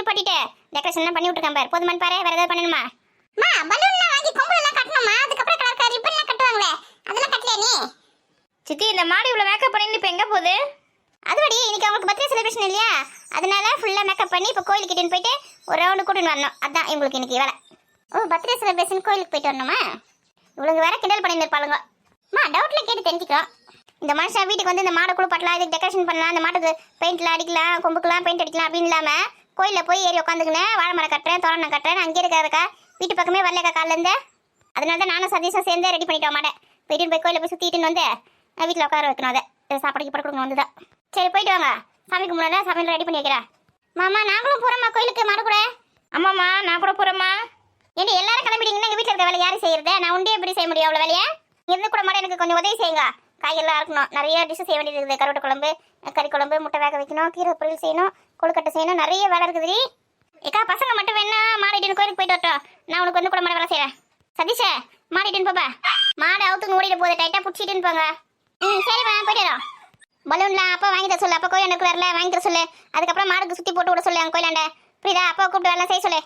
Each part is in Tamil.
குளிப்பாட்டிட்டு டெக்கரேஷன் பண்ணி விட்டுருக்கேன் பாரு. போதுமான்னு பாரு, வேற ஏதாவது பண்ணணுமா? மா பலூன்லாம் வாங்கி கொம்புலாம் கட்டணுமா? அதுக்கப்புறம் கலர் ரிப்பன்லாம் கட்டுவாங்களே, அதெல்லாம் கட்டலையா நீ? சித்தி இந்த மாடு இவ்வளோ மேக்கப் பண்ணிட்டு இப்போ எங்கே போகுது? அதுபடி இன்னைக்கு அவங்களுக்கு பர்த்டே செலிப்ரேஷன் இல்லையா, அதனால ஃபுல்லாக மேக்கப் பண்ணி இப்போ கோயிலுக்கு கிட்டேன்னு போயிட்டு ஒரு ரவுண்டு கூட்டின்னு வரணும். அதான் இவங்களுக்கு இன்னைக்கு வேலை. ஓ, பர்த்டே செலிப்ரேஷன் கோயிலுக்கு போயிட்டு வரணுமா? இவளுக்கு வேற கிண்டல் பண்ணி இருப்பாளுங்க. மா டவுட்ல கேட்டு தெரிஞ்சுக்கிறோம். இந்த மனுஷன் வீட்டுக்கு வந்து இந்த மாடை குளிப்பாட்டலாம், இதுக்கு டெக்கரேஷன் பண்ணலாம், இந்த மாட்டுக்கு பெயிண்ட்லாம் அடிக்கலாம், கொம்புக்கெல்லாம் பெயிண்ட் அடிக்கலாம் அப்படின்னு இல்லாமல் கோயிலில் போய் ஏறி உட்காந்துக்கினேன் வாழை மரம் கட்டுறேன், தோரணம் கட்டுறேன், அங்கே இருக்கிறக்கா வீட்டு பக்கமே வரலக்கா காலிலேருந்து. அதனால தான் நானும் சதீஷும் சேர்ந்தே ரெடி பண்ணிட்டோம் மாடை. போயிட்டு போய் கோயிலில் போய் சுற்றிட்டுன்னு வந்து வீட்டில் உட்கார வைக்கணும். அதை சாப்பாடு கீப்பாடு கொடுக்கணும் வந்து தான். சரி போயிட்டு வாங்க, சாமி கும்பிட சமையல் ரெடி பண்ணி வைக்கிறேன். மாமா நாங்களும் போகிறோம்மா கோயிலுக்கு மாடு கூட. ஆமாம்மா நான் கூட போகிறேம்மா. ஏன்டி எல்லாரும் கிளம்பிட்டீங்கன்னா எங்கள் வீட்டில் இருக்க வேலை யாரும் செய்யறது? நான் உண்டே எப்படி செய்ய முடியும் அவ்வளோ வேலையை? இருந்து கூட மாட எனக்கு கொஞ்சம் உதவி செய்யுங்க. காய்கறிலாம் இருக்கணும், நிறைய டிஷ்ஷு செய்ய வேண்டியது இருக்குது. கருவாட்டு குழம்பு, கறி குழம்பு, முட்டை வேக வைக்கணும், கீரை பொரியல் செய்யணும், கொழுக்கட்டை செய்யணும், நிறைய வேலை இருக்குது. ஏக்கா பசங்க மட்டும் வேணா மாடிட்டு கோயிலுக்கு போயிட்டு வரட்டும், நான் உனக்கு வந்து கூட மாட வேலை செய்கிறேன். சதீஷே மாடிட்டுன்னு போப்பா, மாடு அவுத்துன்னு ஓடிட்டு போகுது, டைட்டாக பிடிச்சிட்டுன்னு போங்க. சரிம்மா போயிட்டு வரோம். பலூன்லாம் அப்பா வாங்கி தர சொல்லு, அப்பா கோயிலுக்கு வரல வாங்கி தர சொல்லு. அதுக்கப்புறம் மாடுக்கு சுற்றி போட்டு விட சொல்லு அங்கே கோயிலாண்ட. புரியுதா? அப்பா கூப்பிட்டு வரலாம் செய்ய சொல்லு.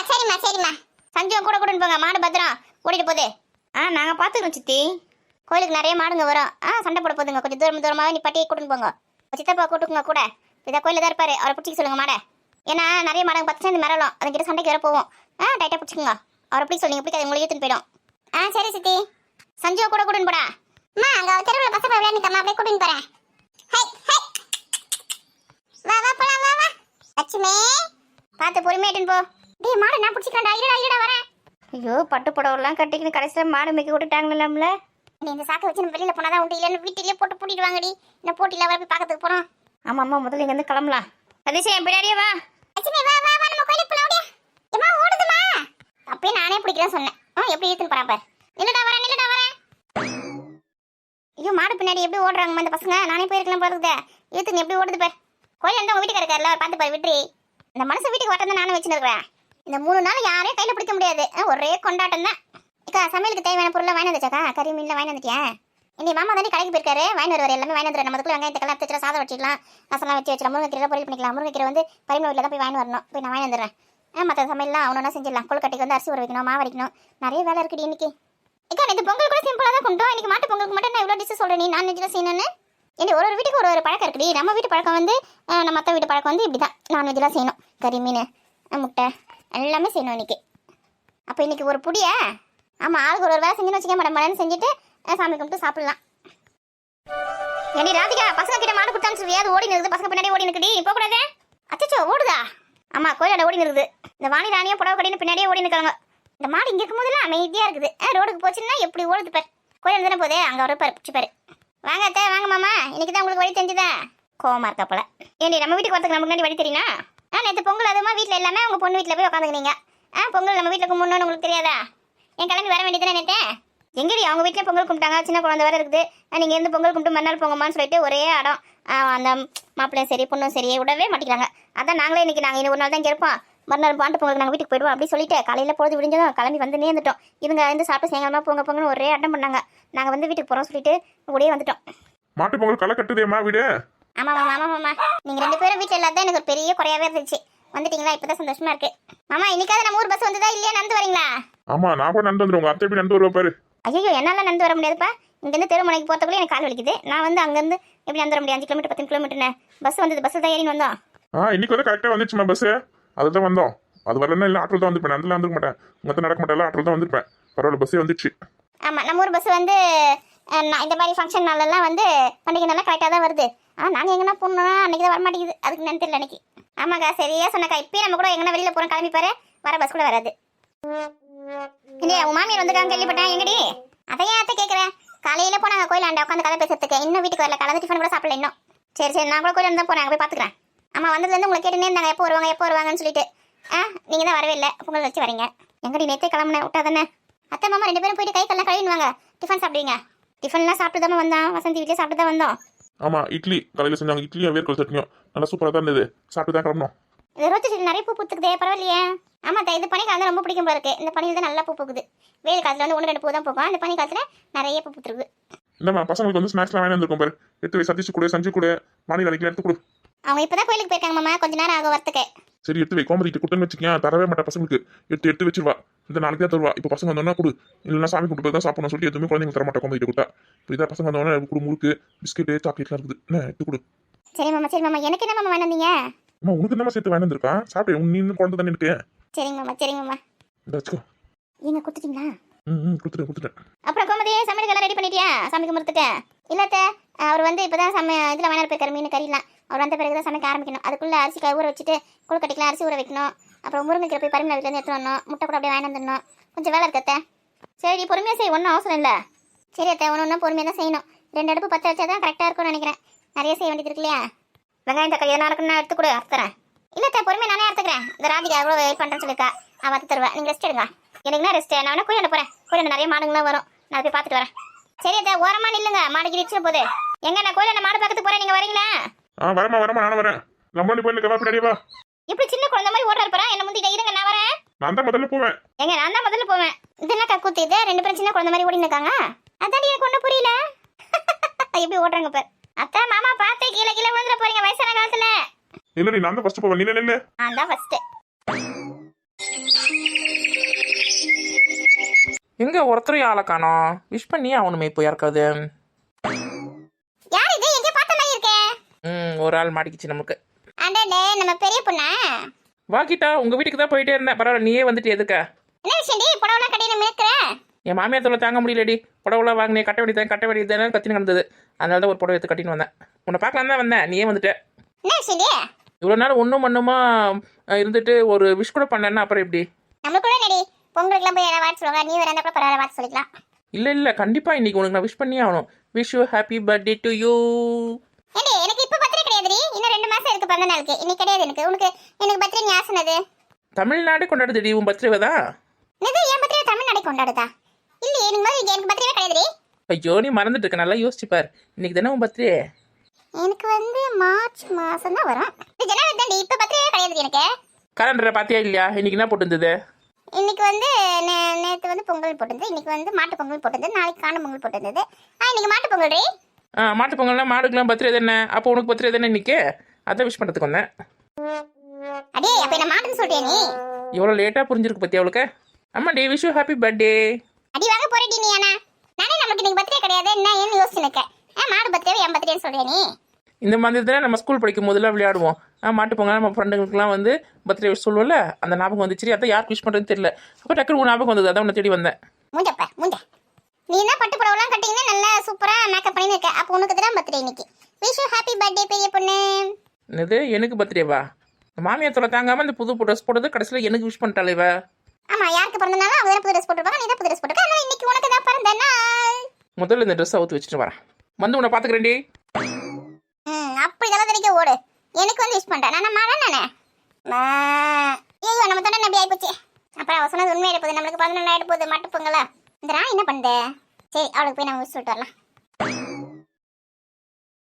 சரிம்மா சரிம்மா. சஞ்சுவும் கூட கூட்டின்னு போங்க, மாடு பத்திரம் ஓடிட்டு போகுது. நாங்கள் பார்த்துக்கிறோம் சித்தி. கோயிலுக்கு நிறைய மாடுங்க வரும். சண்டை போட போதுங்க, கொஞ்சம் தூரமாக நீ பட்டியை கூட்டின்னு போங்க. சித்தப்பா கூட்டுக்குங்க கூட. இதை கோயிலில் தான் இருப்பாரு, அவரை பிடிச்சிக்க சொல்லுங்க மாடை. ஏன்னா நிறைய மாடுங்க பத்து சேர்ந்து மரலாம், அதுக்கிட்ட சண்டைக்கு வர போவோம். டைட்டாக பிடிச்சிக்கோங்க. அவரை பிடிக்க சொல்லுங்க, பிடிக்காது உங்களுக்கு இழுத்துன்னு போயிடும். சரி சித்தி. சஞ்சுவை கூட கூட்டின்னு போடா. அங்கே தெருவில் பசங்க விளையாண்டுக்கம்மா, அப்படியே கூட்டின்னு போகிறேன். வா வா போலாம் வா வா. லட்சுமி பார்த்து பொறுமையாட்டுன்னு போ. டேய் மாடு நான் பிடிச்சிக்கிறேன்டா, இருடா வரேன். ஐயோ பட்டு புடவெல்லாம் கட்டிக்கின்னு கடைசியில் மாடு மேய்க்க விட்டுட்டாங்களாம்ல. நீ இந்த சாக்கை வச்சு நம்ம வெளியில் போனால் தான் உண்டு, இல்லைன்னு வீட்டிலேயே போட்டு பூட்டிட்டு வாங்கடி. இந்த போட்டியில் வர போய் பார்க்கறதுக்கு போகிறோம். ஆமாம்மா முதல்ல இங்கேருந்து கிளம்பலாம். சதீஷ் என் பின்னாடியே வா. லட்சுமி வா வா வா, நம்ம கோயிலுக்கு போலாம். ஓடியா ஏமா ஓடுதுமா. அப்பயே நானே பிடிக்கிறேன்னு சொன்னேன். எப்படி இழுத்துன்னு போறான் பாரு. நில்லுடா வரேன். ஐயோ மாடு பின்னாடி எப்படி ஓடுறாங்கம்மா இந்த பசங்க. நானே போயிருக்கலாம் பாருக்குதே, இழுத்துன்னு எப்படி ஓடுது பாரு. கோயில் வந்து உங்க வீட்டுக்கு இருக்காருல்ல, பார்த்து பாரு விட்ரி. இந்த மனசு வீட்டுக்கு வரதான் நானும் வச்சுருக்கிறேன். இந்த 3 நாள் யாரையும் கையில் பிடிக்க முடியாது, ஒரே கொண்டாட்டம் தான். அக்கா சமையலுக்கு தேவையான பொருளை வாங்கி வந்துச்சாக்கா? கறி மீன்லாம் வாங்கி வந்துட்டியா? இன்னைக்கு மாமா தானே கடைக்கு போயிருக்காரு, வாங்கி வருவார். எல்லாமே வாங்கி வந்துடுற. நம்ம அதுக்குள்ள வெங்காயத்துக்கெல்லாம் எடுத்து வச்சுக்கலாம், சாதம் வச்சுக்கலாம், ரசம்லாம் வச்சு வச்சுக்கலாம், முருங்கைக்கீரை பொரியல் பண்ணிக்கலாம். முருங்கைக்கீரை வந்து பரிமள வீட்டில் தான் போய் வாங்கி வரணும். போய் நான் வாங்கி வந்துடுறேன். மற்ற சமையல்லாம் அவனொன்னா செஞ்சிடலாம். கொழுக்கட்டைக்கு வந்து அரிசி ஊற வைக்கணும், மாவு அரைக்கணும், நிறைய வேலை இருக்குடி இன்னைக்கு. அக்கா இந்த பொங்கல் கூட சிம்பிளாக தான் கொண்டோம். இன்னைக்கு மாட்டு பொங்கலுக்கு மட்டும் நான் இவ்வளோ டிஷ் சொல்கிறேன், நீ நான்வெஜ்லாம் செய்யணும்னு. ஏன்னா ஒரு வீட்டுக்கு ஒரு பழக்கம் இருக்குடி. நம்ம வீட்டு பழக்கம் வந்து நம்ம மற்ற வீட்டு பழக்கம் வந்து இப்படி தான், நான்வெஜ்லாம் செய்யணும். கறி மீன் முட்டை எல்லாமே செய்யணும் இன்னைக்கு. அப்போ இன்னைக்கு ஒரு புடியா? ஆமாம் ஆளுக்கு ஒரு வேலை செஞ்சுன்னு வச்சுக்க, மடன்னு செஞ்சுட்டு சாமி கும்பிட்டு சாப்பிடலாம். ஏடி ராதிகா பசங்க கிட்ட மாடு கொடுத்தான்னு சொல்லி அது ஓடி நிற்குது, பசங்க பின்னாடி ஓடி நிற்குடி. இப்போ கூடாது. அச்சோ ஓடுதா? ஆமாம் கோயிலோட ஓடி நிற்குது. இந்த வாணி ராணியும் புடவை கட்டின்னு பின்னாடியே ஓடி நிற்காங்க. இந்த மாடு இங்கே இருக்கும்போதெல்லாம் அமைதியாக இருக்குது. ரோடுக்கு போச்சுன்னா எப்படி ஓடுது பாரு. கோயில் தானே போதே, அங்கே வர பாரு பிடிச்சி பாரு. வாங்க அத்தை வாங்க மாமா, இன்னைக்கு தான் உங்களுக்கு வழி தெரிஞ்சுதா? கோவமா இருக்கா போல. ஏண்டி நம்ம வீட்டுக்கு வரதுக்கு நமக்கு முன்னாடி வழி தெரியுமா? நேற்று பொங்கல் அதுமா வீட்டில் எல்லாமே உங்கள் பொண்ணு வீட்டில் போய் உட்காந்துக்கினீங்க. பொங்கல் நம்ம வீட்டில் கும்பிடணும்னு உங்களுக்கு தெரியாதா? என் கிளம்பி வர வேண்டியதானே நேற்று? எங்கடி அவங்க வீட்டில் பொங்கல் கும்பிட்டாங்க, சின்ன குழந்தை வேறு இருக்குது. நீங்கள் இருந்து பொங்கல் கும்பிட்டு மறுநாள் பொங்கம்மான்னு சொல்லிட்டு ஒரே இடம். அந்த மாப்பிள்ளையும் சரி பொண்ணும் சரி விடவே மாட்டேங்கிறாங்க. அதான் நாங்களே இன்னைக்கு நாங்கள் இன்னும் ஒரு நாள் தான் இங்கே இருப்போம், மறுநாள் பாண்டு பொங்கலுக்கு நாங்கள் வீட்டுக்கு போயிடுவோம் அப்படி சொல்லிட்டு காலையில் பொழுது விடிஞ்சதும் கிளம்பி வந்து நேர்ந்துட்டோம். இவங்க வந்து சாப்பிட்டு சேங்கமாக பொங்கன்னு ஒரே அட்டம் பண்ணாங்க. நாங்கள் வந்து வீட்டுக்கு போகிறோம் சொல்லிட்டு கூடயே வந்துட்டோம். மாட்டு பொங்கல் களை கட்டுதேம்மா வீடு. ஆமாம் நீங்கள் 2 பேரும் வீட்டில் இல்லாத எனக்கு ஒரு பெரிய குறையாவே இருந்துச்சு. வந்துட்டீங்களா? இப்போதான் சந்தோஷமா இருக்கு. மாமா இன்னைக்காவது நம்ம ஊர் பஸ் வந்ததா இல்லையா? நடந்து வரீங்களா? ஆமா நான் கூட நடந்து வந்துடுவோம். அத்தை எப்படி நடந்து வருவா பாரு. ஐயோ என்னால் நடந்து வர முடியாதுப்பா. இங்கேருந்து தெருமுனைக்கு போகிறதுக்குள்ளே எனக்கு கால் வலிக்குது. நான் வந்து அங்கேருந்து எப்படி நடந்து வர முடியும்? 5 கிலோமீட்டர் 10 கிலோமீட்டர்னு பஸ் வந்தது. பஸ் தான் ஏறின்னு வந்தோம். இன்னைக்கு வந்து கரெக்டாக வந்துச்சுமா பஸ். அதுதான் வந்தோம். அது வரலன்னா இல்லை ஆட்டோல் தான் வந்துருப்பேன். அதில் வந்துருக்க மாட்டேன், மொத்தம் நடக்க மாட்டேன், ஆட்டோல் தான் வந்திருப்பேன். பரவாயில்ல பஸ்ஸே வந்துச்சு. ஆமாம் நம்ம ஊர் பஸ் வந்து இந்த மாதிரி ஃபங்க்ஷன் நாளெல்லாம் வந்து பண்டிகை நாளெல்லாம் கரெக்டாக தான் வருது. நாங்கள் எங்கன்னா போகணுன்னா அன்றைக்கி தான் வரமாட்டேங்குது. அதுக்கு நினைத்து தெரியல அன்றைக்கி. ஆமாக்கா சரியா சொன்னக்கா. இப்போயே நம்ம கூட எங்கன்னா வெளியில் போகிறோம், கிளம்பி பாரு. வர பஸ் கூட வராது. இல்லையா உன் மாமியார் வந்துருக்காங்க கேள்விப்பட்டேன். எங்கடி? அதையே அத்தை கேட்குறேன். காலையில் போனாங்க கோயிலாண்ட உட்காந்து கதை பேசுறதுக்கு. இன்னும் வீட்டுக்கு வரல, கலந்து டிஃபன் கூட சாப்பிடல இன்னும். சரி நான் கூட கோயிலாண்டு தான் போகிறேன், அங்கே போய் பார்த்துக்கிறேன். ஆமாம் வந்ததுலேருந்து உங்களை கேட்டுனே இருந்தாங்க எப்போ வருவாங்கன்னு சொல்லிட்டு. நீங்கள் தான் வரவே இல்லை, பொங்கல் வச்சு வரீங்க. எங்கடி நேற்றே கிளம்புனேன் விட்டா தானே. அத்தை மாமா 2 பேரும் போயிட்டு கை கல்லாம் கழுவிடுவாங்க, டிஃபன் சாப்பிடுவீங்க. டிஃபன்லாம் சாப்பிட்டு தான் வந்தோம், வசந்தி வீட்டிலே சாப்பிட்டு தான் வந்தோம். ஆமாம் இட்லி காலையில் செஞ்சாங்க, இட்லியும் வேர்க்கல் சட்னியும் நல்லா சூப்பராக தான் இருந்தது. சாப்பிட்டு தான் கிளம்பணும். இது ரோட்டு செடி நிறைய பூ பூத்துக்குதே, பரவாயில்லையே. ஆமாம் இது பனிக்காலம் தான் ரொம்ப பிடிக்கும் போல இருக்கு. இந்த பனியில் தான் நல்லா பூ பூக்குது. வெயில் காலத்தில் வந்து 1-2 பூ தான் பூக்கும், அந்த பனி காலத்தில் நிறைய பூ பூத்துருக்குது. இல்லைம்மா பசங்களுக்கு வந்து ஸ்நாக்ஸ்லாம் வாங்கி வந்திருக்கோம் பாரு. எடுத்து போய் சதீஷ் கூட சஞ்சு கூட மாநில அன்னைக்கு எடுத்து கொடு. அவங்க இப்போ தான் கோயிலுக்கு போயிருக்காங்க மாமா, கொஞ்ச நேரம் ஆகும் வரத்துக்கு. சரி எடுத்து வை. கோமதிக்கு கொடுத்தேன்னு வச்சுக்கேன், தரவே மாட்டா பசங்களுக்கு. எடுத்து வச்சிருவா. இந்த நாளைக்கு தான் தருவா. இப்போ பசங்க வந்தோன்னா கொடு, இல்லைன்னா சாமி கும்பிட்டு தான் சாப்பிடணும் சொல்லிட்டு எதுவுமே குழந்தைங்களுக்கு தர மாட்டா கோமதிக்கு கொடுத்தா. இப்போ இதான் பசங்க வந்தோன்னா கொடு, முறுக்கு பிஸ்கெட்டு சாக்லேட்லாம் இருக்குது, என்ன எடுத்து கொடு. சரி மாமா எனக்கு என்ன மாமா வேணும் நீங்க? அம்மா உனக்கு என்னமா சேர்த்து வேணும் இருக்கா? சாப்பிட்டு நீ இன்னும் குழந்தை தானே இருக்கு. சரிங்க மாமா இந்த வச்சுக்கோ. நீங்க கொடுத்துட்டீங்களா? கொடுத்துட்டேன். அப்புறம் கோமதி சமையல் எல்லாம் ரெடி பண்ணிட்டியா? சாமி கும்பிட்டுட்டு இல்லத்த அவர் வந்து இப்பதான் இதில் வாங்கிட்டு போயிருக்காரு மீன் கறிலாம். அவர் வந்த பிறகு தான் சமைக்க ஆரம்பிக்கணும். அதுக்குள்ள அரிசி ஊற வச்சுட்டு கொழுக்கட்டைக்கெல்லாம் அரிசி ஊற வைக்கணும். அப்புறம் முருங்கைக்கீரை போய் பரிமள வீட்டில் எடுத்து வரணும். முட்டை கூட அப்படியே வாங்கி வந்துடணும். கொஞ்சம் வேலை இருக்கத்த. சரி பொறுமையாக செய், ஒன்றும் அவசரம் இல்லை. சரி அத்தை, ஒன்று பொறுமையாக தான் செய்யணும். 2 அடுப்பு பற்ற வச்சா தான் கரெக்டாக இருக்கும்னு நினைக்கிறேன். நிறைய செய்ய வேண்டியது இருக்கு இல்லையா? வெங்காயம் தக்காளி எதனா இருக்குன்னு எடுத்து கொடு, அறுத்துறேன். இல்லத்த பொறுமையாக நானே அறுத்துக்கிறேன். இந்த ராதிகா எவ்வளோ வெயிட் பண்ணுறேன்னு சொல்லியிருக்கா, அவள் அறுத்து தருவேன். நீங்கள் ரெஸ்ட் எடுங்க. எனக்குன்னா ரெஸ்ட். நான் வேணா கோயில போகிறேன். கோயில நிறைய மாடுங்களாம் வரும், நான் போய் பார்த்துட்டு வரேன். சரி அத்தை, ஓரமாக நில்லுங்க, மாடு கிடிச்சு போகுது. எங்க நான் கோயில மாடு பார்க்கறதுக்கு போகிறேன், நீங்கள் வரீங்களா? வரமா நானும் வரேன். நம்ம போய் நிற்க பின்னாடியே வா. இப்படி சின்ன குழந்தை மாதிரி ஓடுற இருப்பா, என்ன முந்திட்ட இருங்க, நான் வரேன். நான் தான் முதல்ல போவேன். எங்க நான் தான் முதல்ல போவேன். இது என்ன கக்கூத்து இது? 2 பேரும் சின்ன குழந்தை மாதிரி ஓடின்னு இருக்காங்க. அதான் எனக்கு ஒன்றும் புரியல. எப்படி ஓடுறாங்க பாரு. அத்தா மாமா பார்த்து கீழே விழுந்துட போறீங்க வயசான காலத்துல. இல்ல நான் தான் ஃபர்ஸ்ட் போவேன். நில்லு. நான் தான் ஃபர்ஸ்ட். எங்க ஒருத்தரையும் ஆளை காணோம். விஷ் பண்ணி அவனுமே இப்போ யாருக்காவது. யார் இது? எங்க பார்த்த மாதிரி இருக்கே. ஒரு ஆள் மாட்டிக்கிச்சு நமக்கு. அடடே, நம்ம பெரிய பொண்ணா? வாக்கிட்டா உங்க வீட்டுக்கு தான் போயிட்டே இருந்தேன். பரவாயில்ல, நீயே வந்துட்டு எதுக்கா? என்ன விஷயம்டி? புடவெல்லாம் கட்டிட்டு மேய்க்கிறேன். என் மாமியார் தொலை தாங்க முடியலடி. புடவுலாம் வாங்கினேன், கட்ட வேண்டியது தானே கத்தின்னு கிடந்தது. அதனால தான் ஒரு புடவை எடுத்து கட்டின்னு வந்தேன். உன்னை பார்க்கலாம் தான் வந்தேன், நீயே வந்துட்ட. என்ன விஷயம்டி? இவ்வளோ நாள் ஒன்றும் மண்ணுமா இருந்துட்டு ஒரு விஷ் கூட பண்ணேன்னா அப்புறம் எப்படி? நம்மளுக்கு கூட நடி பொங்கலுக்குலாம் போய் யாராவது வாட்ச் சொல்லுவாங்க. நீ வேற இருந்தா கூட பரவாயில்ல, வாட்ச் சொல்லிக்கலாம். இல்லை கண்டிப்பாக இன்னைக்கு உனக்கு நான் விஷ் பண்ணியே ஆகணும். Wish you happy birthday to you. ஏண்டி எனக்கு இப்போ பர்த்டே கிடையாதுடி, இன்னும் 2 மாசம் இருக்கு பிறந்த நாளுக்கு. இன்னைக்கு கிடையாது எனக்கு. எனக்கு பர்த்டே நீ ஆசனது தமிழ்நாடு கொண்டாடுதுடி உன் பர்த்டேவை தான். என்னது என் பர்த்டே தமிழ்நாடு கொண்டாடுதா? இல்லையே, எனக்கு பர்த்டே கிடையாதுடி. ஐயோ நீ மறந்துட்டு இருக்க, நல்லா யோசிச்சுப்பார். இன்னைக்கு தானே உன் பர்த்டே. எனக்கு மார்ச் மாசம் தான் வரும். இது ஜனவரி தாண்டி, இப்போ பர்த்டே கிடையாது எனக்கு. கலண்டரை பார்த்தியா இல்லையா? இன்னைக்கு என்ன போட்டுருந்தது? இன்னைக்கு நேற்று பொங்கல் போட்டிருந்தது. இன்னைக்கு மாட்டு பொங்கல் போட்டிருந்தது. நாளைக்கு காணும் பொங்கல் போட்டிருந்தது. இன்னைக்கு மாட்டு பொங்கல் ரே. மாட்டு பொங்கல்னா மாடுக்கெல்லாம் பர்த்டே தானே. அப்போ உனக்கு பர்த்டே தானே இன்னைக்கு. அதான் விஷ் பண்ணுறதுக்கு வந்தேன். அடே அப்போ என்ன மாட்டுன்னு சொல்றியா நீ? இவ்வளோ லேட்டாக புரிஞ்சிருக்கு பற்றி அவளுக்கு. ஆமாம் டே, விஷ் யூ ஹாப்பி பர்த்டே. அடி வாங்க போறடி நீ. நானே நமக்கு இன்னைக்கு பர்த்டே கிடையாது என்ன ஏன்னு யோசிச்சு நிற்க. மாடு பர்த்டே என் பர்த்டேன்னு சொல்றியா நீ? இந்த மாதிரி தானே நம்ம ஸ்கூல் படிக்கும் போதெல்லாம் விளையாடுவோம். மாட்டு பொங்கல் நம்ம ஃப்ரெண்டுங்களுக்குலாம் வந்து பர்த்டே விஷ் சொல்லுவோம்ல, அந்த ஞாபகம் வந்துச்சு. அதான் யாருக்கு விஷ் பண்ணுறதுன்னு தெரியல. அப்போ டக்குனு ஞாபகம் வந்தது, அதான் உன்னை தேடி வந்தேன். மூஞ்ச நீ என்ன பட்டு புடவெல்லாம் கட்டிங்கன்னா நல்லா சூப்பரா மேக்கப் பண்ணி இருக்க. அப்போ உனக்கு தான் பர்த்டே இன்னைக்கு. விஷ் யூ ஹாப்பி பர்த்டே பெரிய பொண்ணு. என்னது எனக்கு பர்த்டேவா? மாமியார் தொலை தாங்காமல் இந்த புது ட்ரெஸ் போட்டது கடைசியில் எனக்கு விஷ் பண்ணிட்டாளே இவ. ஆமா, யாருக்கு பிறந்தனாலும் அவங்க தான் புது ட்ரெஸ் போட்டுருப்பாங்க, நீ தான் புது ட்ரெஸ் போட்டுருக்க. அதனால இன்னைக்கு உனக்கு தான் பிறந்த நாள். முதல்ல இந்த ட்ரெஸ் அவுத்து வச்சுட்டு வரேன், வந்து உன்னை பார்த்துக்கிறேன்டி. அப்படி தலைக்க ஓடு. எனக்கு வந்து விஷ் பண்ணிட்டேன். நான் மாறேன் நானே. ஐயோ நம்ம தொண்டை நம்பி ஆயிப்போச்சு. அப்புறம் அவ சொன்னது உண்மையிட போகுது. நம்மளுக்கு 11 ஆயிட போகுது மாட்டு பொங்கலா. இந்த நான் என்ன பண்ணுது? சரி அவளுக்கு போய் நம்ம விஷ் சொல்லிட்டு வரலாம்.